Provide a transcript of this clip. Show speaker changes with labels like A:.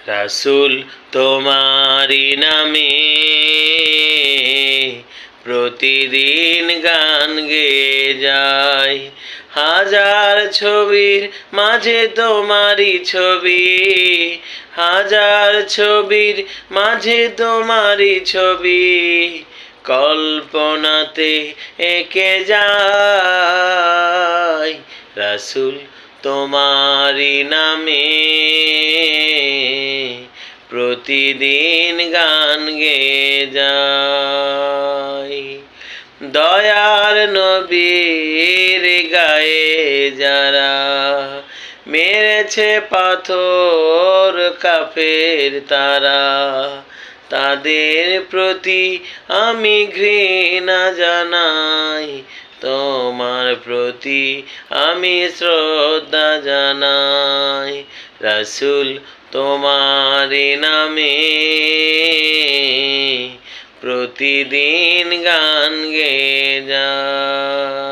A: রাসূল তোমারি নামে প্রতিদিন গান গেয়ে যাই। হাজার ছবির মাঝে তোমারি ছবি, হাজার ছবির মাঝে তোমারি ছবি, কল্পনাতে এঁকে যাই। রাসূল তোমারি নামে প্রতিদিন গান গেয়ে যাই। দয়ার নবীর গায়ে যারা মেরেছে পাথর কাফের তারা, তাদের প্রতি আমি ঘৃণা জানাই, তোমার প্রতি আমি শ্রদ্ধা জানাই। রাসূল তোমারি নামে প্রতিদিন গান গেয়ে যাই।